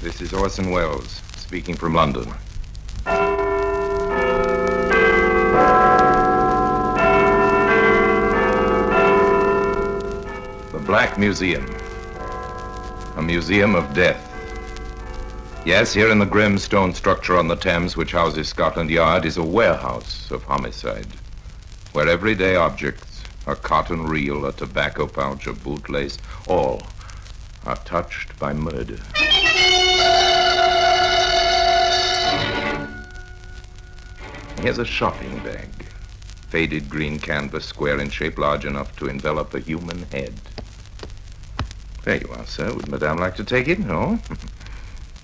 This is Orson Welles, speaking from London. The Black Museum. A museum of death. Yes, here in the grim stone structure on the Thames, which houses Scotland Yard, is a warehouse of homicide, where everyday objects, a cotton reel, a tobacco pouch, a bootlace, all are touched by murder. Here's a shopping bag. Faded green canvas, square in shape, large enough to envelop a human head. There you are, sir. Would Madame like to take it? No?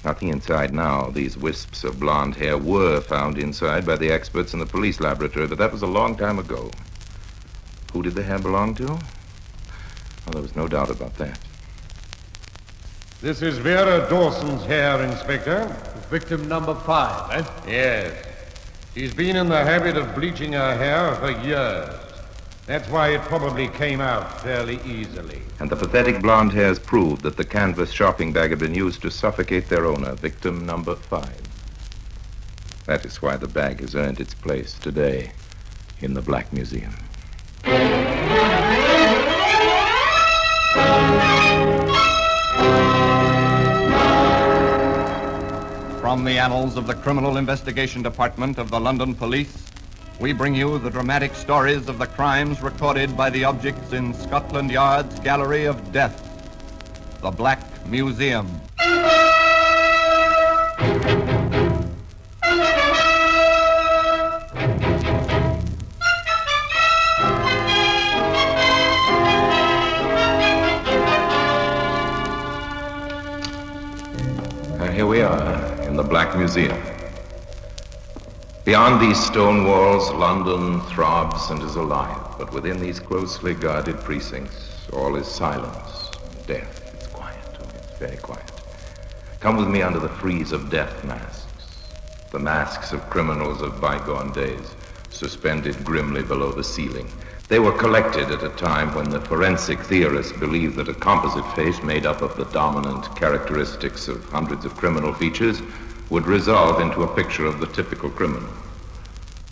Nothing inside now. These wisps of blonde hair were found inside by the experts in the police laboratory, but that was a long time ago. Who did the hair belong to? Well, there was no doubt about that. This is Vera Dawson's hair, Inspector. Victim number 5, eh? Yes. She's been in the habit of bleaching her hair for years. That's why it probably came out fairly easily. And the pathetic blonde hairs proved that the canvas shopping bag had been used to suffocate their owner, victim number 5. That is why the bag has earned its place today in the Black Museum. From the annals of the Criminal Investigation Department of the London Police, we bring you the dramatic stories of the crimes recorded by the objects in Scotland Yard's Gallery of Death, the Black Museum. Here we are in the Black Museum. Beyond these stone walls, London throbs and is alive. But within these closely guarded precincts, all is silence and death. It's quiet. Oh, it's very quiet. Come with me under the frieze of death masks. The masks of criminals of bygone days, suspended grimly below the ceiling. They were collected at a time when the forensic theorists believed that a composite face made up of the dominant characteristics of hundreds of criminal features would resolve into a picture of the typical criminal.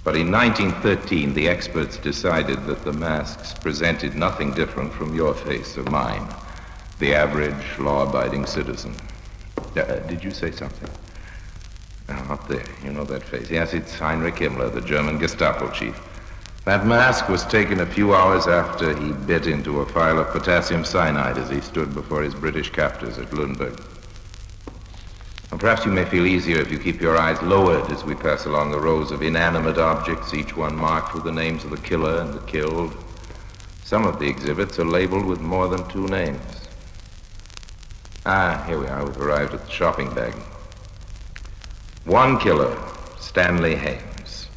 But in 1913, the experts decided that the masks presented nothing different from your face or mine, the average law-abiding citizen. Did you say something? Up there, you know that face. Yes, it's Heinrich Himmler, the German Gestapo chief. That mask was taken a few hours after he bit into a phial of potassium cyanide as he stood before his British captors at Lüneburg. And perhaps you may feel easier if you keep your eyes lowered as we pass along the rows of inanimate objects, each one marked with the names of the killer and the killed. Some of the exhibits are labeled with more than 2 names. Here we are. We've arrived at the shopping bag. 1 killer, Stanley Hames.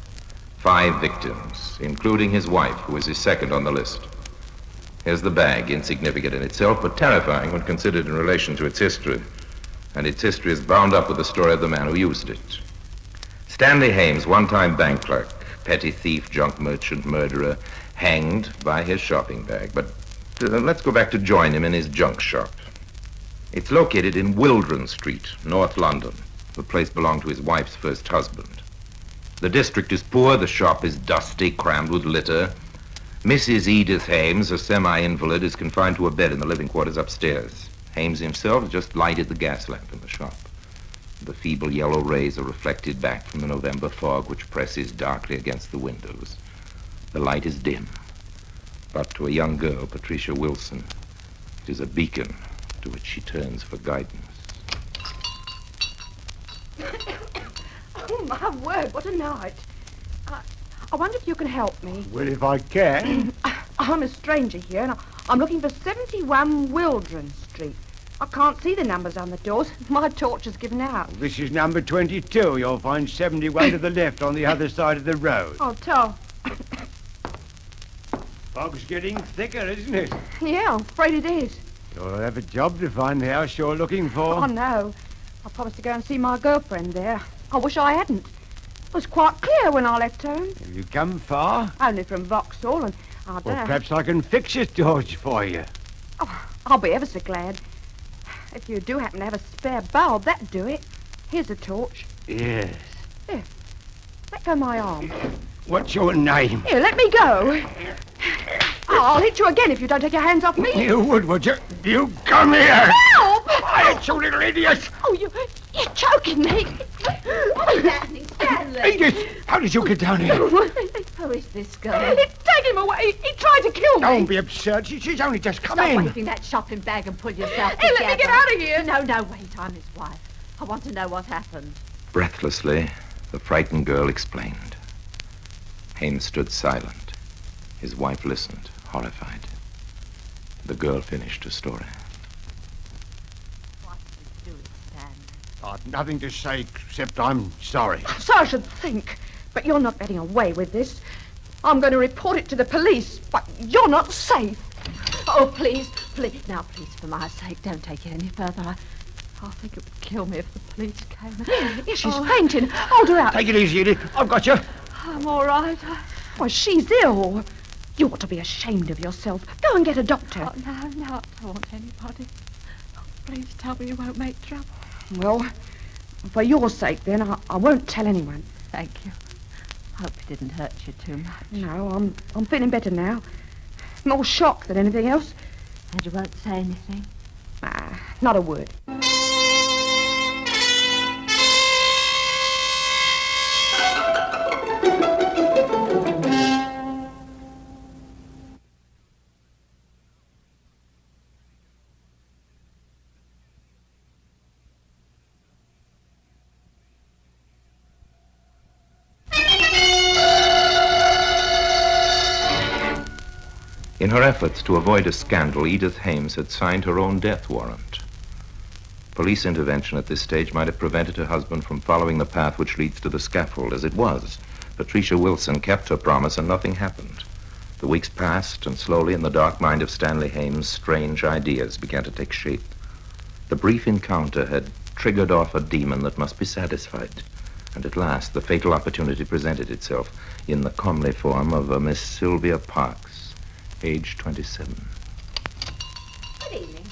5 victims, including his wife, who is his second on the list. Here's the bag, insignificant in itself, but terrifying when considered in relation to its history. And its history is bound up with the story of the man who used it. Stanley Hames, one-time bank clerk, petty thief, junk merchant, murderer, hanged by his shopping bag. But let's go back to join him in his junk shop. It's located in Wildron Street, North London. The place belonged to his wife's first husband. The district is poor, the shop is dusty, crammed with litter. Mrs. Edith Hames, a semi-invalid, is confined to a bed in the living quarters upstairs. Hames himself has just lighted the gas lamp in the shop. The feeble yellow rays are reflected back from the November fog, which presses darkly against the windows. The light is dim, but to a young girl, Patricia Wilson, it is a beacon to which she turns for guidance. Oh, my word, what a night. I wonder if you can help me. Well, if I can. I'm a stranger here, and I'm looking for 71 Wildron Street. I can't see the numbers on the doors. My torch has given out. This is number 22. You'll find 71 to the left on the other side of the road. Oh, Tom. Fog's getting thicker, isn't it? Yeah, I'm afraid it is. You'll have a job to find the house you're looking for. Oh, no. I promised to go and see my girlfriend there. I wish I hadn't. It was quite clear when I left home. Have you come far? Only from Vauxhall, and I don't know. Perhaps I can fix your torch for you. Oh, I'll be ever so glad. If you do happen to have a spare bulb, that'd do it. Here's a torch. Yes. Let go my arm. What's your name? Here, let me go. I'll hit you again if you don't take your hands off me. You would you? You come here! Help! Quiet, you little idiot! Oh, you're choking me. Stanley! Edith, how did you get down here? Who is this girl? Take him away. He tried to kill me. Don't be absurd. She's only just come Stop in. waving that shopping bag and pull yourself Hey, together. let me get out of here. No, wait. I'm his wife. I want to know what happened. Breathlessly, the frightened girl explained. Hames stood silent. His wife listened, horrified. The girl finished her story. What did you do, Stanley? I've nothing to say except I'm sorry. So I should think. But you're not getting away with this. I'm going to report it to the police, but you're not safe. Oh, please. Now, please, for my sake, don't take it any further. I think it would kill me if the police came. Yes, she's fainting. Hold her out. Take it easy, Edith. I've got you. I'm all right. Why, she's ill. You ought to be ashamed of yourself. Go and get a doctor. Oh, no, I don't want anybody. Oh, please tell me you won't make trouble. Well, for your sake, then, I won't tell anyone. Thank you. Hope it didn't hurt you too much. No, I'm feeling better now. More shock than anything else. And you won't say anything? Not a word. In her efforts to avoid a scandal, Edith Hames had signed her own death warrant. Police intervention at this stage might have prevented her husband from following the path which leads to the scaffold. As it was, Patricia Wilson kept her promise and nothing happened. The weeks passed, and slowly in the dark mind of Stanley Hames, strange ideas began to take shape. The brief encounter had triggered off a demon that must be satisfied. And at last, the fatal opportunity presented itself in the comely form of a Miss Sylvia Parks, age 27. Good evening.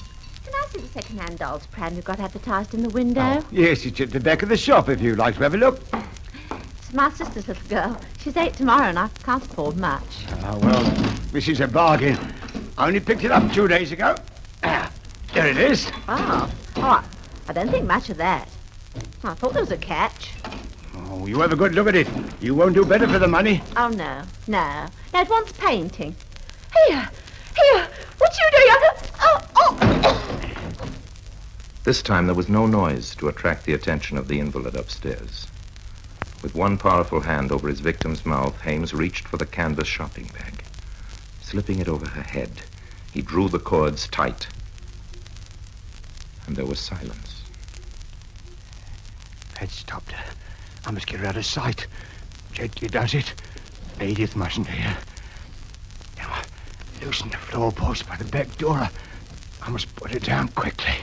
Can I see the second-hand doll's pram you've got advertised in the window? Yes, it's at the back of the shop if you'd like to have a look. It's my sister's little girl. She's 8 tomorrow and I can't afford much. Well, this is a bargain. I only picked it up 2 days ago. There it is. Oh, all right. I don't think much of that. I thought there was a catch. Oh, you have a good look at it. You won't do better for the money. Oh, no. No, it wants painting. Here. What you doing? Oh. This time there was no noise to attract the attention of the invalid upstairs. With one powerful hand over his victim's mouth, Hames reached for the canvas shopping bag. Slipping it over her head, he drew the cords tight. And there was silence. That stopped her. I must get her out of sight. Gently does it. Edith mustn't hear. Now, loosen the floorboards by the back door. I must put it down quickly.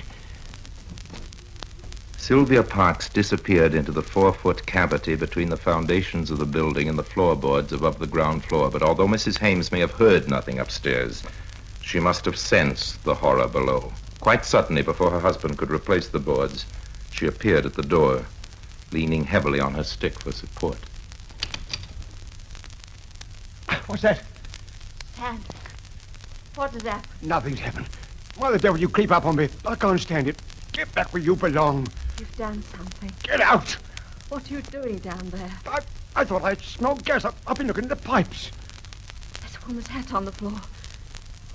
Sylvia Parks disappeared into the 4-foot cavity between the foundations of the building and the floorboards above the ground floor. But although Mrs. Hames may have heard nothing upstairs, she must have sensed the horror below. Quite suddenly, before her husband could replace the boards, she appeared at the door, leaning heavily on her stick for support. What's that? Stanley, what does that... Nothing's happened. Why the devil you creep up on me? I can't stand it. Get back where you belong. You've done something. Get out! What are you doing down there? I thought I smelled gas. I've been looking at the pipes. There's a woman's hat on the floor.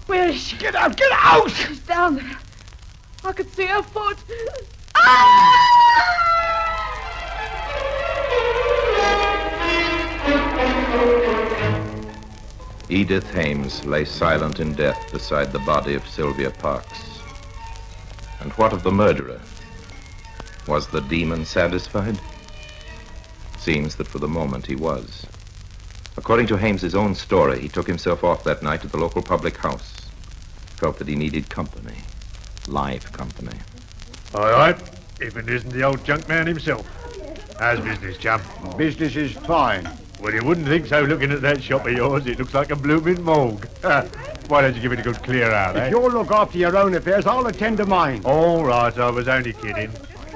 Where is she? Get out! Get out! She's down there. I could see her foot. Edith Hames lay silent in death beside the body of Sylvia Parks. And what of the murderer? Was the demon satisfied? Seems that for the moment he was. According to Hames's own story, he took himself off that night to the local public house. Felt that he needed company. Live company. All right, if it isn't the old junk man himself. How's business, chum? Business is fine. Well, you wouldn't think so looking at that shop of yours. It looks like a blooming morgue. What Why don't you give it a good clear out, eh? If you'll look after your own affairs, I'll attend to mine. All right, I was only kidding.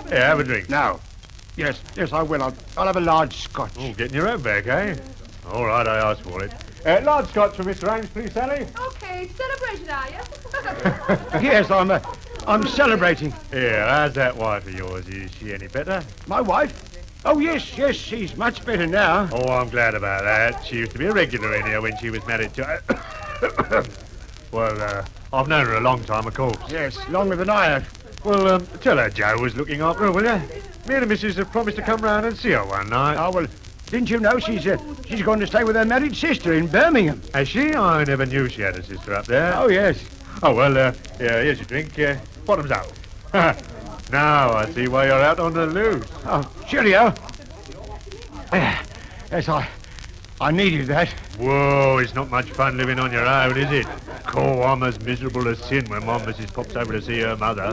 Here, have a drink. Now. Yes, I will. I'll have a large scotch. Oh, getting your own back, eh? All right, I asked for it. Large scotch for Mr. Ames, please, Sally. Okay, celebration, are you? Yes, I'm celebrating. Here, how's that wife of yours? Is she any better? My wife? Oh, yes, she's much better now. Oh, I'm glad about that. She used to be a regular in here when she was married to... Well, I've known her a long time, of course. Yes, longer than I have. Well, tell her Joe was looking after her, will you? Me and the missus have promised to come round and see her one night. Oh, well, didn't you know she's going to stay with her married sister in Birmingham? Has she? I never knew she had a sister up there. Oh, yes. Oh, well, yeah, here's your drink. Bottoms out. Now I see why you're out on the loose. Oh, cheerio. Yes, I needed that. Whoa, it's not much fun living on your own, is it? Oh, I'm as miserable as sin when my missus pops over to see her mother.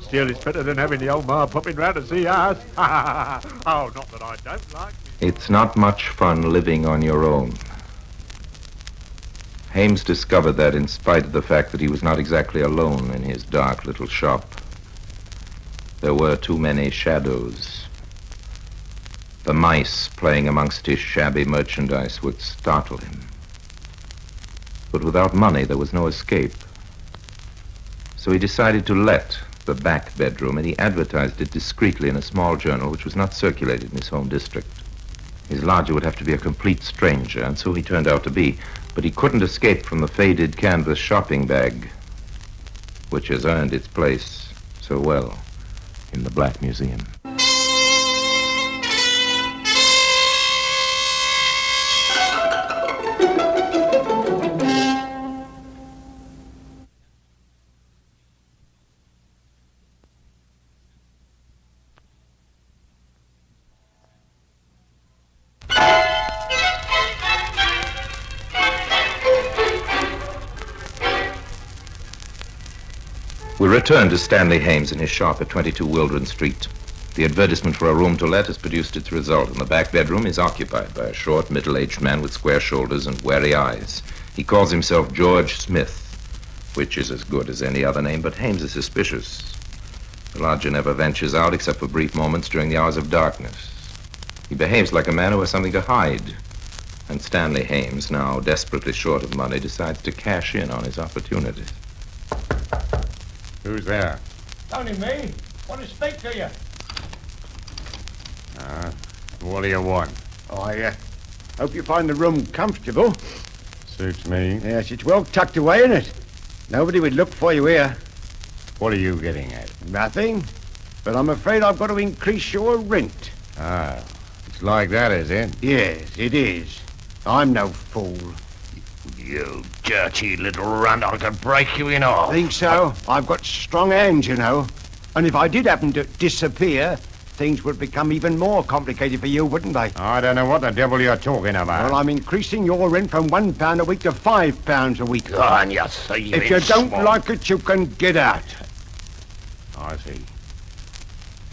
Still, it's better than having the old ma popping round to see us. Oh, not that I don't like it. It's not much fun living on your own. Hames discovered that in spite of the fact that he was not exactly alone in his dark little shop. There were too many shadows. The mice playing amongst his shabby merchandise would startle him. But without money, there was no escape. So he decided to let the back bedroom, and he advertised it discreetly in a small journal which was not circulated in his home district. His lodger would have to be a complete stranger, and so he turned out to be. But he couldn't escape from the faded canvas shopping bag, which has earned its place so well in the Black Museum. We return to Stanley Hames in his shop at 22 Wildron Street. The advertisement for a room to let has produced its result, and the back bedroom is occupied by a short, middle-aged man with square shoulders and wary eyes. He calls himself George Smith, which is as good as any other name, but Hames is suspicious. The lodger never ventures out except for brief moments during the hours of darkness. He behaves like a man who has something to hide, and Stanley Hames, now desperately short of money, decides to cash in on his opportunities. Who's there? Only me. Want to speak to you. What do you want? I hope you find the room comfortable. Suits me. Yes, it's well tucked away, isn't it? Nobody would look for you here. What are you getting at? Nothing. But I'm afraid I've got to increase your rent. Ah, it's like that, is it? Yes, it is. I'm no fool. You dirty little runt, I could break you in half. Think so? I've got strong hands, you know. And if I did happen to disappear, things would become even more complicated for you, wouldn't they? I don't know what the devil you're talking about. Well, I'm increasing your rent from £1 a week to £5 a week. Go on, you thieving If you don't swine. like it, you can get out. I see.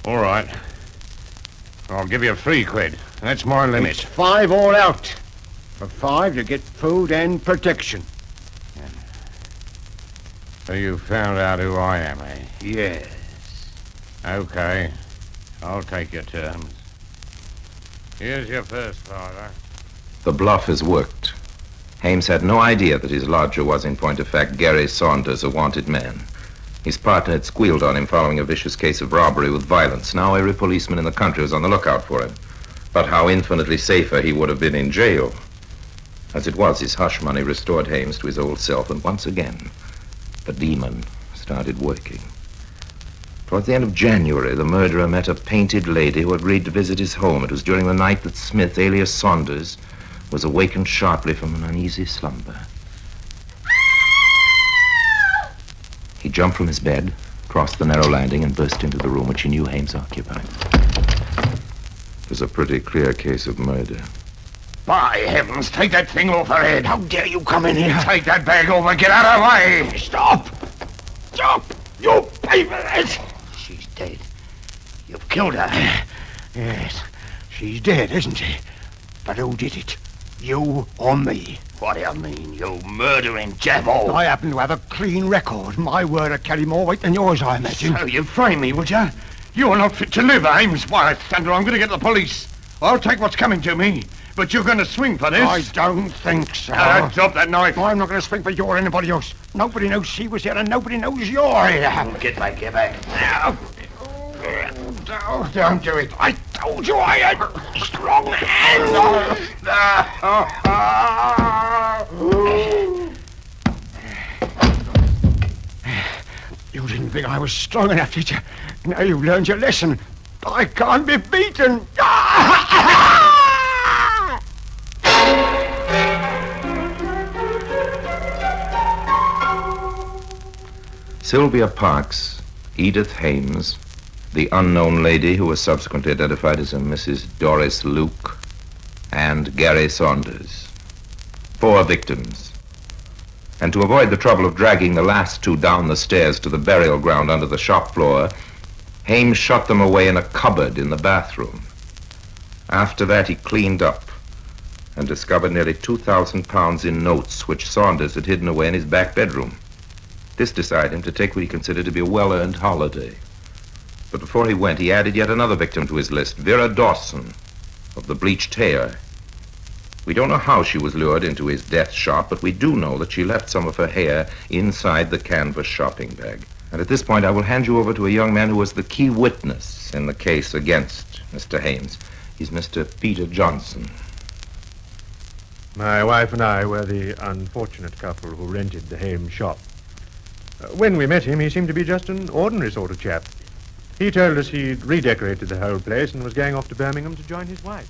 All right. I'll give you £3. That's my limit. It's 5 all out. For 5, you get food and protection. So you found out who I am, eh? Yes. Okay. I'll take your terms. Here's your first, Father. The bluff has worked. Hames had no idea that his lodger was, in point of fact, Gary Saunders, a wanted man. His partner had squealed on him following a vicious case of robbery with violence. Now every policeman in the country was on the lookout for him. But how infinitely safer he would have been in jail. As it was, his hush money restored Hames to his old self, and once again, the demon started working. Towards the end of January, the murderer met a painted lady who agreed to visit his home. It was during the night that Smith, alias Saunders, was awakened sharply from an uneasy slumber. He jumped from his bed, crossed the narrow landing, and burst into the room which he knew Hames occupied. It was a pretty clear case of murder. By heavens, take that thing off her head. How dare you come in here? Take that bag over, get out of the way. Stop! Stop! You paperless! She's dead. You've killed her. Yes, she's dead, isn't she? But who did it? You or me. What do you mean, you murdering devil? I happen to have a clean record. My word will carry more weight than yours, I imagine. So you'd frame me, would you? You're not fit to live, Ames. Why, thunder, I'm going to get the police. I'll take what's coming to me. But you're going to swing for this. I don't think so. Drop that knife. I'm not going to swing for you or anybody else. Nobody knows she was here and nobody knows you're here. Get back, get back. Oh, don't do it. I told you I had strong hands. You didn't think I was strong enough, did you? Now you've learned your lesson. I can't be beaten. Sylvia Parks, Edith Hames, the unknown lady who was subsequently identified as a Mrs. Doris Luke, and Gary Saunders. 4 victims. And to avoid the trouble of dragging the last 2 down the stairs to the burial ground under the shop floor, Hames shut them away in a cupboard in the bathroom. After that, he cleaned up and discovered nearly £2,000 in notes which Saunders had hidden away in his back bedroom. This decided him to take what he considered to be a well-earned holiday. But before he went, he added yet another victim to his list, Vera Dawson of the Bleached Hair. We don't know how she was lured into his death shop, but we do know that she left some of her hair inside the canvas shopping bag. And at this point, I will hand you over to a young man who was the key witness in the case against Mr. Hames. He's Mr. Peter Johnson. My wife and I were the unfortunate couple who rented the Hames shop. When we met him, he seemed to be just an ordinary sort of chap. He told us he'd redecorated the whole place and was going off to Birmingham to join his wife.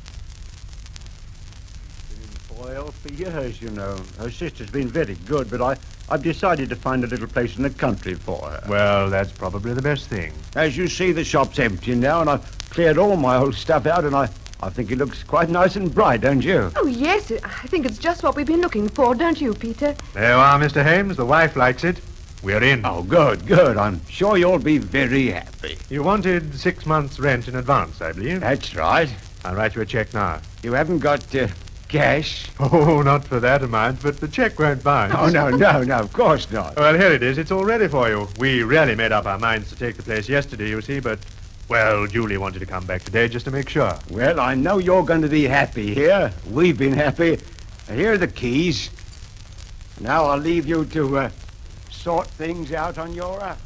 Well, for years, you know. Her sister's been very good, but I've decided to find a little place in the country for her. Well, that's probably the best thing. As you see, the shop's empty now, and I've cleared all my old stuff out, and I think it looks quite nice and bright, don't you? Oh, yes. I think it's just what we've been looking for, don't you, Peter? There you are, Mr. Hames. The wife likes it. We're in. Oh, good, good. I'm sure you'll be very happy. You wanted 6 months' rent in advance, I believe. That's right. I'll write you a check now. You haven't got cash? Oh, not for that amount, but the check won't bounce. Oh, no, of course not. Well, here it is. It's all ready for you. We really made up our minds to take the place yesterday, you see, but, well, Julie wanted to come back today just to make sure. Well, I know you're going to be happy here. We've been happy. Here are the keys. Now I'll leave you to sort things out on your...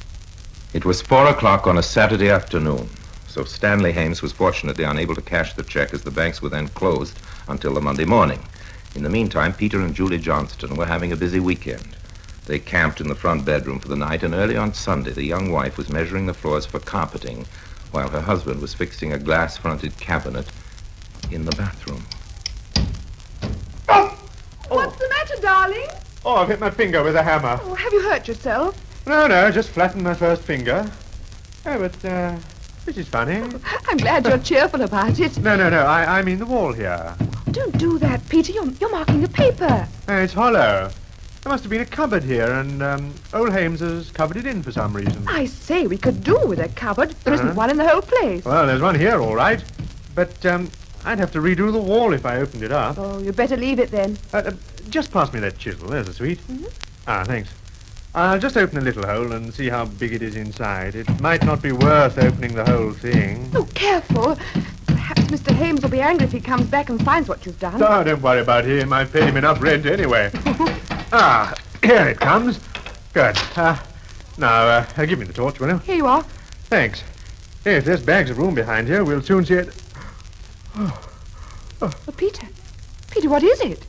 It was 4 o'clock on a Saturday afternoon, so Stanley Hames was fortunately unable to cash the check as the banks were then closed until the Monday morning. In the meantime, Peter and Julie Johnston were having a busy weekend. They camped in the front bedroom for the night, and early on Sunday, the young wife was measuring the floors for carpeting while her husband was fixing a glass-fronted cabinet in the bathroom. What's the matter, darling? Oh, I've hit my finger with a hammer. Oh, have you hurt yourself? No, just flattened my first finger. Oh, but, this is funny. I'm glad you're cheerful about it. No, I mean the wall here. Don't do that, Peter. You're marking a paper. It's hollow. There must have been a cupboard here, and, old Hames has covered it in for some reason. I say, we could do with a cupboard. There isn't one in the whole place. Well, there's one here, all right. But, I'd have to redo the wall if I opened it up. Oh, you'd better leave it then. Just pass me that chisel. There's a sweet. Mm-hmm. Ah, thanks. I'll just open a little hole and see how big it is inside. It might not be worth opening the whole thing. Oh, careful. Perhaps Mr. Hames will be angry if he comes back and finds what you've done. Oh, don't worry about him. I've paid him enough rent anyway. Here it comes. Good. Now, give me the torch, will you? Here you are. Thanks. Hey, if there's bags of room behind here, we'll soon see it. Oh, Peter, what is it?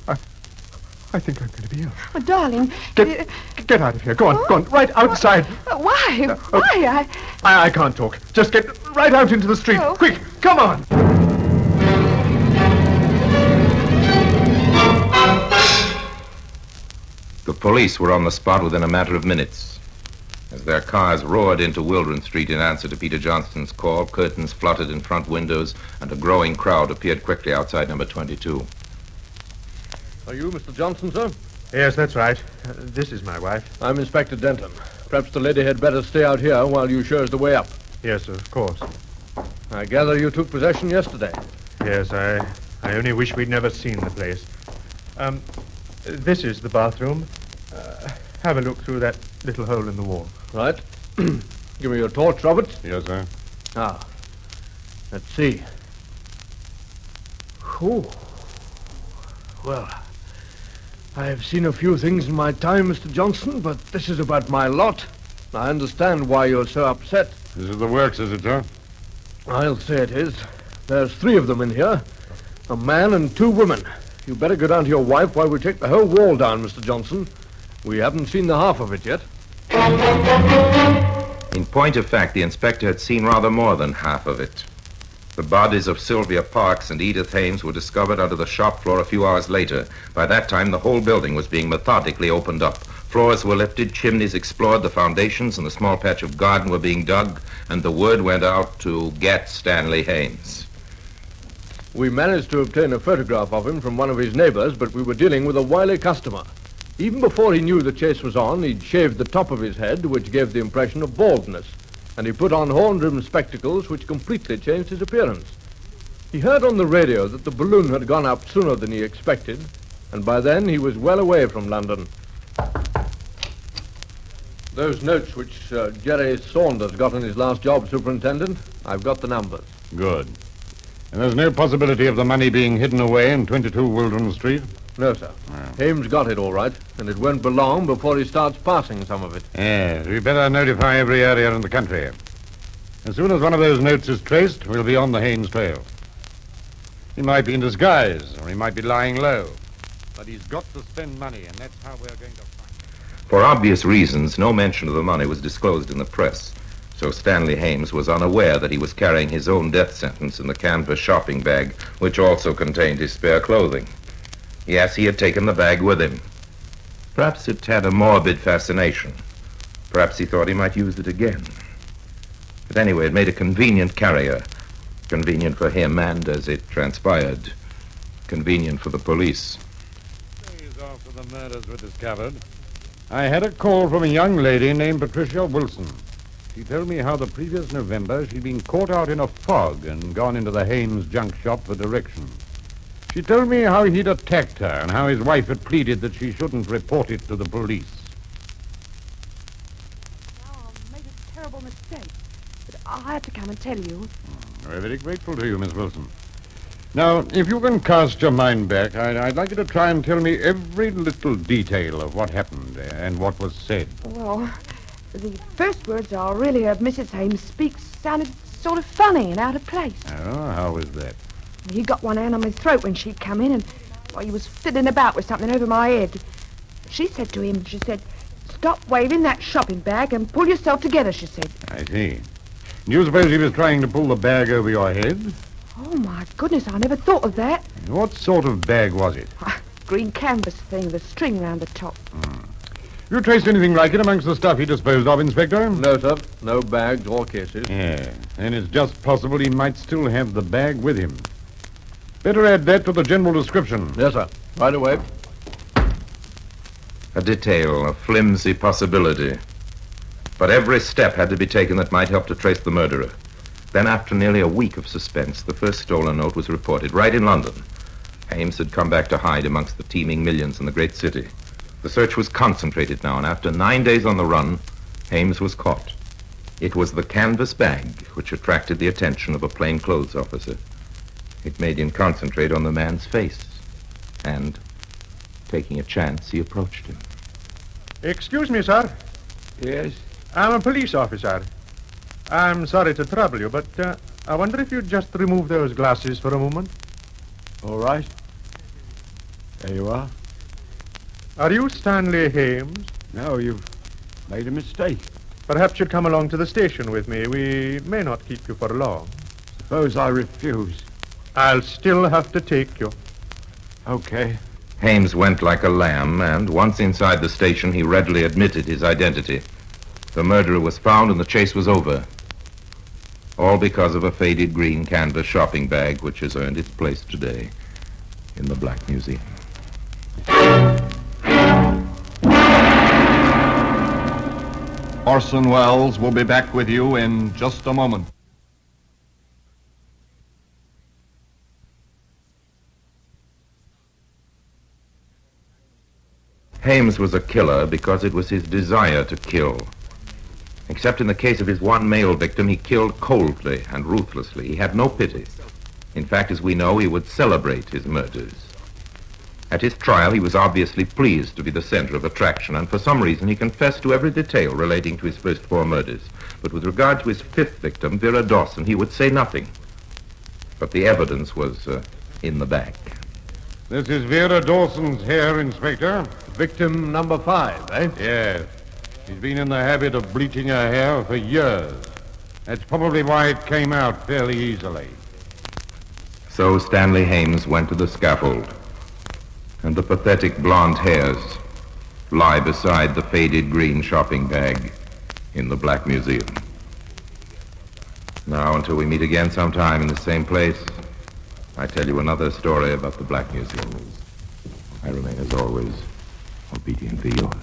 I think I'm going to be ill. Oh, darling. Get out of here. Go on, right outside. Why? Why? I can't talk. Just get right out into the street. Oh. Quick, come on. The police were on the spot within a matter of minutes. As their cars roared into Wildron Street in answer to Peter Johnston's call, curtains fluttered in front windows, and a growing crowd appeared quickly outside number 22. Are you Mr. Johnson, sir? Yes, that's right. This is my wife. I'm Inspector Denton. Perhaps the lady had better stay out here while you show us the way up. Yes, of course. I gather you took possession yesterday. Yes, I only wish we'd never seen the place. This is the bathroom. Have a look through that little hole in the wall. Right. Give me your torch, Robert. Yes, sir. Ah. Let's see. Whew. Well, I have seen a few things in my time, Mr. Johnson, but this is about my lot. I understand why you're so upset. This is the works, is it, sir? I'll say it is. There's 3 of them in here. A man and 2 women. You better go down to your wife while we take the whole wall down, Mr. Johnson. We haven't seen the half of it yet. In point of fact, the inspector had seen rather more than half of it. The bodies of Sylvia Parks and Edith Hames were discovered under the shop floor a few hours later. By that time, the whole building was being methodically opened up. Floors were lifted, chimneys explored, the foundations and the small patch of garden were being dug, and the word went out to get Stanley Hames. We managed to obtain a photograph of him from one of his neighbors, but we were dealing with a wily customer. Even before he knew the chase was on, he'd shaved the top of his head, which gave the impression of baldness, and he put on horn-rimmed spectacles, which completely changed his appearance. He heard on the radio that the balloon had gone up sooner than he expected, and by then he was well away from London. Those notes which Jerry Saunders got on his last job, Superintendent, I've got the numbers. Good. And there's no possibility of the money being hidden away in 22 Wildron Street? No, sir. Hames got it all right, and it won't be long before he starts passing some of it. Yes, we better notify every area in the country. As soon as one of those notes is traced, we'll be on the Hames trail. He might be in disguise, or he might be lying low. But he's got to spend money, and that's how we're going to find him. For obvious reasons, no mention of the money was disclosed in the press, so Stanley Hames was unaware that he was carrying his own death sentence in the canvas shopping bag, which also contained his spare clothing. Yes, he had taken the bag with him. Perhaps it had a morbid fascination. Perhaps he thought he might use it again. But anyway, it made a convenient carrier. Convenient for him and, as it transpired, convenient for the police. Days after the murders were discovered, I had a call from a young lady named Patricia Wilson. She told me how the previous November she'd been caught out in a fog and gone into the Hames junk shop for directions. She told me how he'd attacked her and how his wife had pleaded that she shouldn't report it to the police. Oh, I made a terrible mistake. But I had to come and tell you. We're very grateful to you, Miss Wilson. Now, if you can cast your mind back, I'd like you to try and tell me every little detail of what happened and what was said. Well, the first words I really heard Mrs. Hames speak sounded sort of funny and out of place. Oh, how was that? He got one hand on my throat when she'd come in, and he was fiddling about with something over my head. She said to him, she said, "Stop waving that shopping bag and pull yourself together," she said. I see. Do you suppose he was trying to pull the bag over your head? Oh, my goodness, I never thought of that. What sort of bag was it? Green canvas thing with a string round the top. You traced anything like it amongst the stuff he disposed of, Inspector? No, sir. No bags or cases. Yeah, and it's just possible he might still have the bag with him. Better add that to the general description. Yes, sir. Right away. A detail, a flimsy possibility. But every step had to be taken that might help to trace the murderer. Then, after nearly a week of suspense, the first stolen note was reported right in London. Hames had come back to hide amongst the teeming millions in the great city. The search was concentrated now, and after 9 days on the run, Hames was caught. It was the canvas bag which attracted the attention of a plainclothes officer. It made him concentrate on the man's face, and, taking a chance, he approached him. Excuse me, sir. Yes? I'm a police officer. I'm sorry to trouble you, but I wonder if you'd just remove those glasses for a moment. All right. There you are. Are you Stanley Hames? No, you've made a mistake. Perhaps you'd come along to the station with me. We may not keep you for long. Suppose I refuse. I'll still have to take you. Okay. Hames went like a lamb, and once inside the station, he readily admitted his identity. The murderer was found and the chase was over. All because of a faded green canvas shopping bag which has earned its place today in the Black Museum. Orson Welles will be back with you in just a moment. Hames was a killer because it was his desire to kill. Except in the case of his one male victim, he killed coldly and ruthlessly. He had no pity. In fact, as we know, he would celebrate his murders. At his trial, he was obviously pleased to be the center of attraction, and for some reason he confessed to every detail relating to his first 4 murders. But with regard to his 5th victim, Vera Dawson, he would say nothing. But the evidence was in the bag. This is Vera Dawson's hair, Inspector. Victim number 5, eh? Yes. She's been in the habit of bleaching her hair for years. That's probably why it came out fairly easily. So Stanley Hames went to the scaffold, and the pathetic blonde hairs lie beside the faded green shopping bag in the Black Museum. Now, until we meet again sometime in the same place, I tell you another story about the Black Museum. I remain, as always, obediently yours.